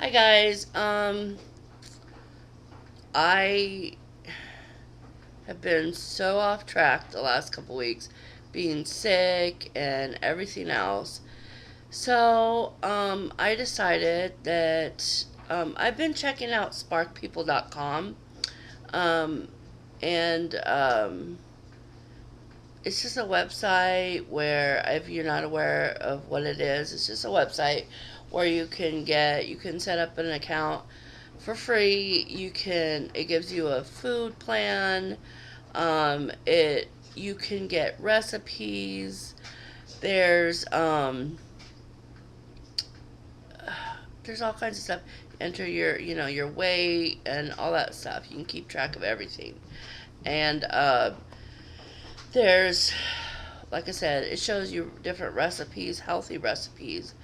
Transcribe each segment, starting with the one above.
Hi guys. I have been so off track the last couple weeks, being sick and everything else. So, I decided that I've been checking out sparkpeople.com. Um, and it's just a website where, if you're not aware of what it is, it's just a website where you can set up an account for free. It gives you a food plan. It You can get recipes. There's there's all kinds of stuff. Enter your weight and all that stuff. You can keep track of everything. And there's, like I said, it shows you different recipes, healthy recipes.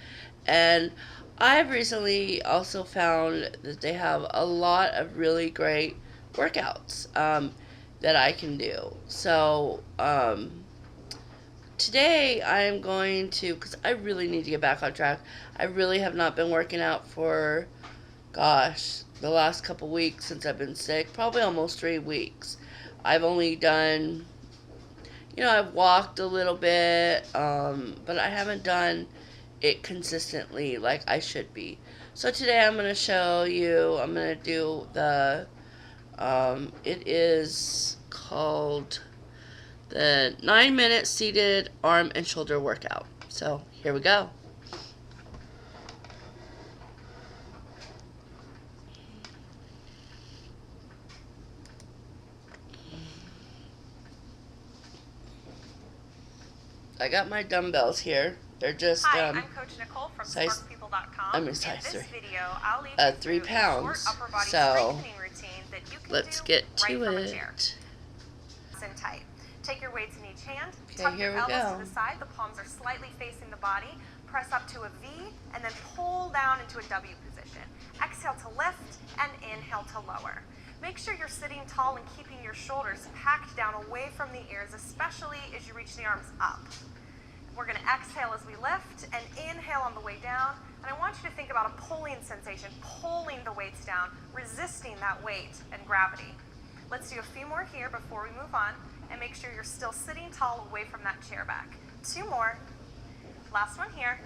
And I've recently also found that they have a lot of really great workouts that I can do. So today I'm going to, because I really need to get back on track. I really have not been working out for, gosh, the last couple weeks since I've been sick, probably almost 3 weeks. I've only done, I've walked a little bit, but I haven't done it consistently like I should be. So today I'm going to show you, I'm going to do it is called the 9-minute seated arm and shoulder workout. So here we go. I got my dumbbells here. They're just Hi, I'm Coach Nicole from size, SparkPeople.com. in size In this 3. video, I'll lead you 3 through pounds. a short upper body So strengthening routine that you can let's do get right to from a chair. it. And tight. Take your weights in each hand. Okay, Tuck here your we elbows go. to the side. The palms are slightly facing the body. Press up to a V and then pull down into a W position. Exhale to lift and inhale to lower. Make sure you're sitting tall and keeping your shoulders packed down away from the ears, especially as you reach the arms up. We're going to exhale as we lift and inhale on the way down. And I want you to think about a pulling sensation, pulling the weights down, resisting that weight and gravity. Let's do a few more here before we move on, and make sure you're still sitting tall away from that chair back. 2 more. Last one here,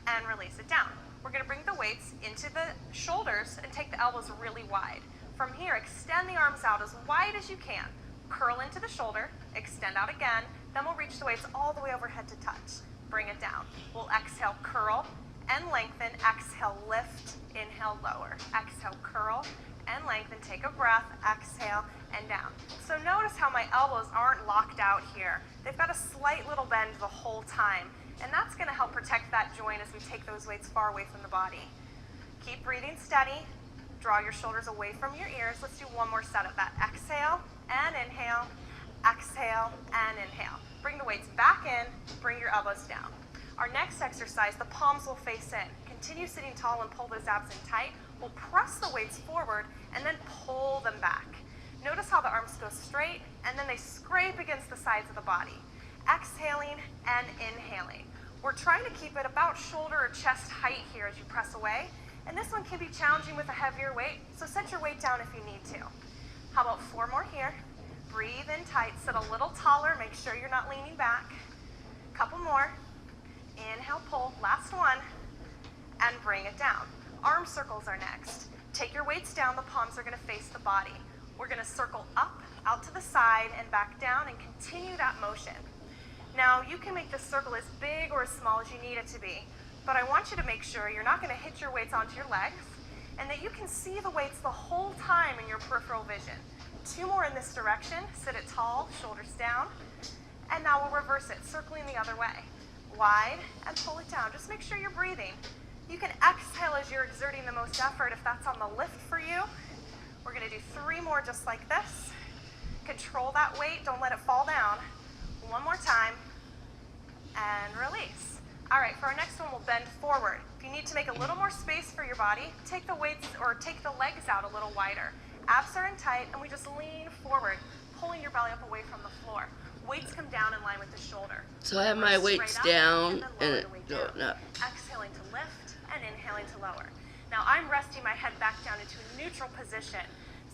and release it down. We're going to bring the weights into the shoulders and take the elbows really wide. From here, extend the arms out as wide as you can. Curl into the shoulder, extend out again, then we'll reach the weights all the way overhead to touch. Bring it down. We'll exhale, curl, and lengthen. Exhale, lift, inhale, lower. Exhale, curl, and lengthen. Take a breath, exhale, and down. So notice how my elbows aren't locked out here. They've got a slight little bend the whole time, and that's going to help protect that joint as we take those weights far away from the body. Keep breathing steady. Draw your shoulders away from your ears. Let's do one more set of that. Exhale and inhale. Exhale and inhale. Bring the weights back in. Bring your elbows down. Our next exercise, the palms will face in. Continue sitting tall and pull those abs in tight. We'll press the weights forward and then pull them back. Notice how the arms go straight and then they scrape against the sides of the body. Exhaling and inhaling. We're trying to keep it about shoulder or chest height here as you press away. And this one can be challenging with a heavier weight, so set your weight down if you need to. How about 4 more here? Breathe in tight, sit a little taller, make sure you're not leaning back. Couple more. Inhale, pull, last one, and bring it down. Arm circles are next. Take your weights down, the palms are gonna face the body. We're gonna circle up, out to the side, and back down, and continue that motion. Now, you can make this circle as big or as small as you need it to be, but I want you to make sure you're not gonna hit your weights onto your legs, and that you can see the weights the whole time in your peripheral vision. 2 more in this direction. Sit it tall, shoulders down, and now we'll reverse it, circling the other way. Wide, and pull it down. Just make sure you're breathing. You can exhale as you're exerting the most effort if that's on the lift for you. We're gonna do 3 more just like this. Control that weight, don't let it fall down. 1 more time, and release. All right, for our next one, we'll bend forward. If you need to make a little more space for your body, take the weights or take the legs out a little wider. Abs are in tight, and we just lean forward, pulling your belly up away from the floor. Weights come down in line with the shoulder. So I have my weights down and going up. Exhaling to lift and inhaling to lower. Now I'm resting my head back down into a neutral position.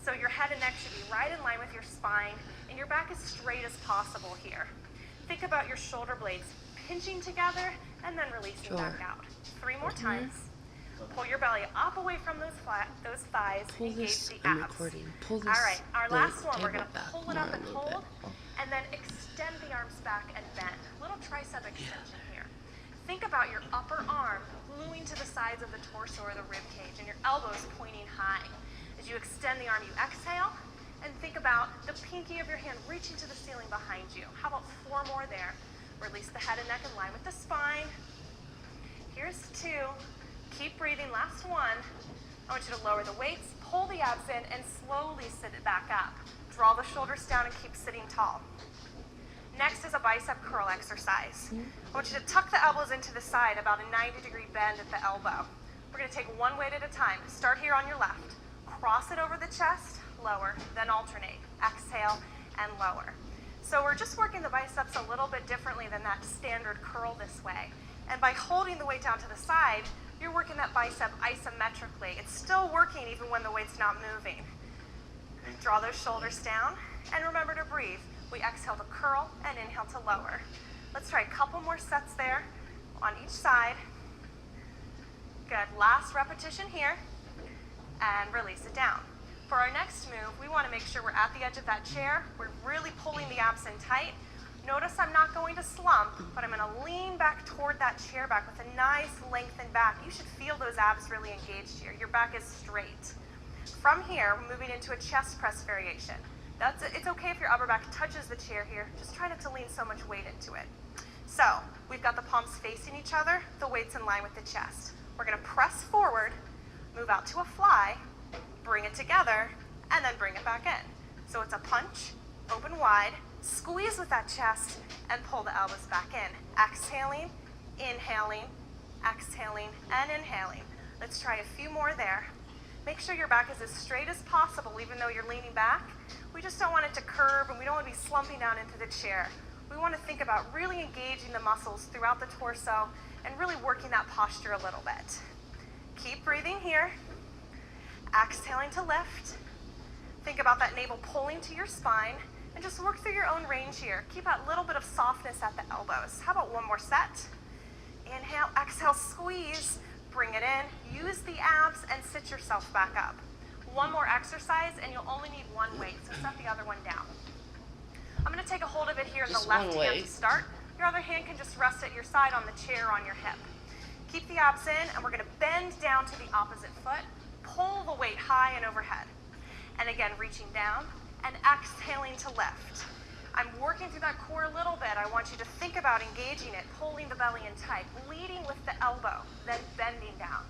So your head and neck should be right in line with your spine, and your back as straight as possible here. Think about your shoulder blades pinching together and then releasing back out. 3 more times. Pull your belly up away from those thighs. Pull engage this, the I'm abs. recording. Pull this. All right, our last one, we're table going to back pull it more up a and little hold, bit. and then extend the arms back and bend. Little tricep extension here. Think about your upper arm gluing to the sides of the torso or the rib cage, and your elbows pointing high. As you extend the arm, you exhale, and think about the pinky of your hand reaching to the ceiling behind you. How about 4 more there? Release the head and neck in line with the spine. Here's 2. Keep breathing. Last 1. I want you to lower the weights, pull the abs in, and slowly sit it back up. Draw the shoulders down and keep sitting tall. Next is a bicep curl exercise. I want you to tuck the elbows into the side, about a 90-degree bend at the elbow. We're going to take one weight at a time. Start here on your left. Cross it over the chest, lower, then alternate. Exhale and lower. So we're just working the biceps a little bit differently than that standard curl this way. And by holding the weight down to the side, you're working that bicep isometrically. It's still working even when the weight's not moving. Draw those shoulders down, and remember to breathe. We exhale to curl and inhale to lower. Let's try a couple more sets there on each side. Good. Last repetition here, and release it down. For our next move, we want to make sure we're at the edge of that chair. We're really pulling the abs in tight. Notice I'm not going to slump, but I'm going to lean back toward that chair back with a nice lengthened back. You should feel those abs really engaged here. Your back is straight. From here, we're moving into a chest press variation. It's okay if your upper back touches the chair here. Just try not to lean so much weight into it. So we've got the palms facing each other, the weight's in line with the chest. We're going to press forward, move out to a fly, bring it together, and then bring it back in. So it's a punch, open wide, squeeze with that chest, and pull the elbows back in. Exhaling, inhaling, exhaling, and inhaling. Let's try a few more there. Make sure your back is as straight as possible, even though you're leaning back. We just don't want it to curve, and we don't want to be slumping down into the chair. We want to think about really engaging the muscles throughout the torso and really working that posture a little bit. Keep breathing here. Exhaling to lift. Think about that navel pulling to your spine, and just work through your own range here. Keep a little bit of softness at the elbows. How about one more set? Inhale, exhale, squeeze, bring it in, use the abs, and sit yourself back up. One more exercise, and you'll only need one weight, so set the other one down. I'm gonna take a hold of it here in the left hand to start. Your other hand can just rest at your side on the chair on your hip. Keep the abs in, and we're gonna bend down to the opposite foot, pull the weight high and overhead. And again, reaching down, and exhaling to lift. I'm working through that core a little bit. I want you to think about engaging it, pulling the belly in tight, leading with the elbow, then bending down.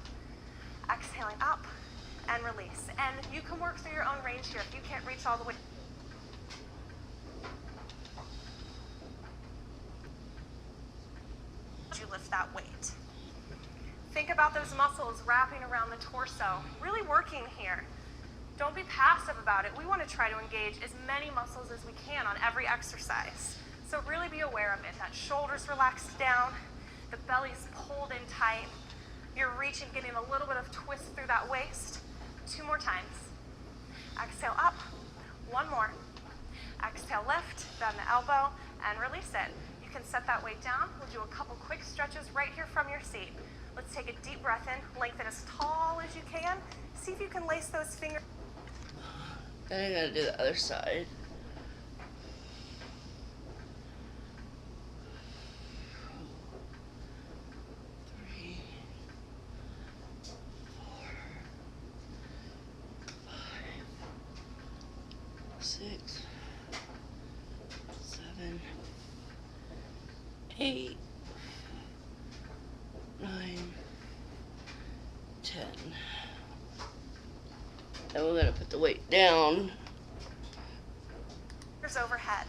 Exhaling up and release. And you can work through your own range here if you can't reach all the way. You lift that weight. Think about those muscles wrapping around the torso, really working here. Don't be passive about it. We want to try to engage as many muscles as we can on every exercise. So really be aware of it. That shoulder's relaxed down, the belly's pulled in tight. You're reaching, getting a little bit of twist through that waist. 2 more times. Exhale up. 1 more. Exhale, lift, bend the elbow, and release it. You can set that weight down. We'll do a couple quick stretches right here from your seat. Let's take a deep breath in, lengthen as tall as you can. See if you can lace those fingers. Then I gotta do the other side. Three, 4, 5, 6, 7, 8, 9, 10. Then we're going to put the weight down. Overhead.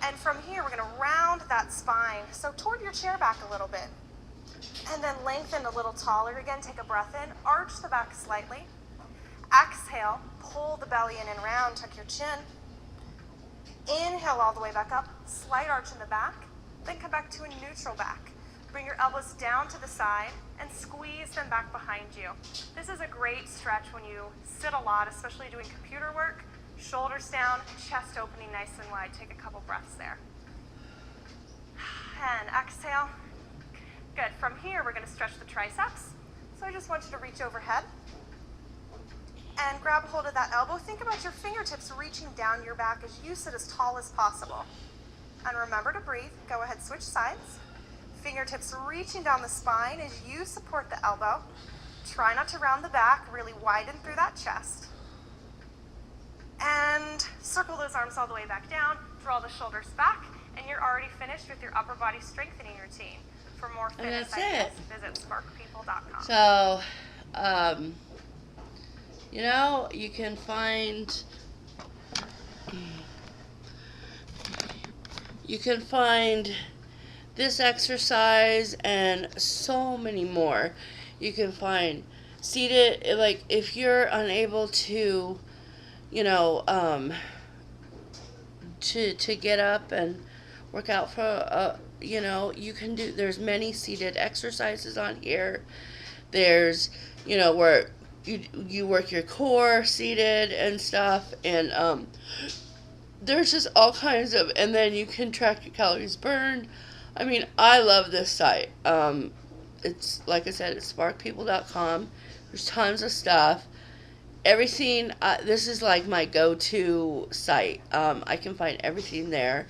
And from here, we're going to round that spine. So toward your chair back a little bit. And then lengthen a little taller. Again, take a breath in. Arch the back slightly. Exhale. Pull the belly in and round. Tuck your chin. Inhale all the way back up. Slight arch in the back. Then come back to a neutral back. Bring your elbows down to the side and squeeze them back behind you. This is a great stretch when you sit a lot, especially doing computer work. Shoulders down, chest opening nice and wide. Take a couple breaths there. And exhale. Good. From here, we're going to stretch the triceps. So I just want you to reach overhead and grab hold of that elbow. Think about your fingertips reaching down your back as you sit as tall as possible. And remember to breathe. Go ahead, switch sides. Fingertips reaching down the spine as you support the elbow. Try not to round the back, really widen through that chest. And circle those arms all the way back down. Draw the shoulders back, and you're already finished with your upper body strengthening routine. For more fitness ideas, visit sparkpeople.com. So, you know, you can find this exercise and so many more. You can find seated, like if you're unable to, you know, to get up and work out for, you know, you can do, there's many seated exercises on here. There's, you know, where you work your core seated and stuff, and there's just all kinds of, and then you can track your calories burned. I mean, I love this site. It's, like I said, it's sparkpeople.com. There's tons of stuff. Everything, this is like my go-to site. I can find everything there.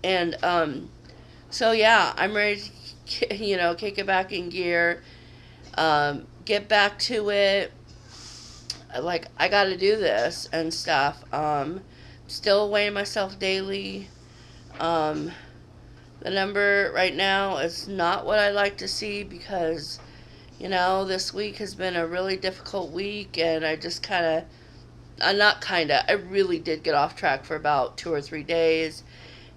And, so yeah, I'm ready to, you know, kick it back in gear. Get back to it. Like, I gotta do this and stuff. Still weighing myself daily. The number right now is not what I like to see because, you know, this week has been a really difficult week, and I just I really did get off track for about 2 or 3 days,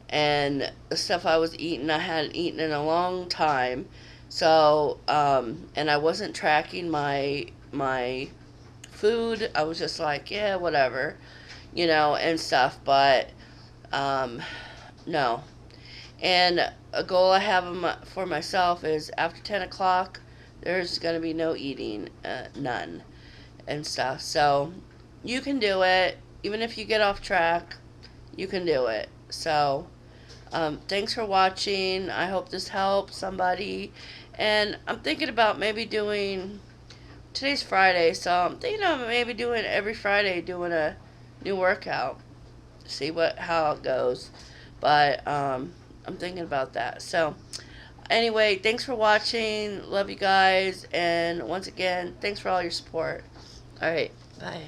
and the stuff I was eating, I hadn't eaten in a long time. So, and I wasn't tracking my food. I was just like, yeah, whatever, you know, and stuff, but, no. And a goal I have for myself is after 10 o'clock, there's going to be no eating, none, and stuff. So, you can do it. Even if you get off track, you can do it. So, thanks for watching. I hope this helps somebody. And I'm thinking about maybe doing, today's Friday, so I'm thinking of maybe doing every Friday, doing a new workout. See how it goes. But, I'm thinking about that. So, anyway, thanks for watching. Love you guys. And once again, thanks for all your support. Alright, bye.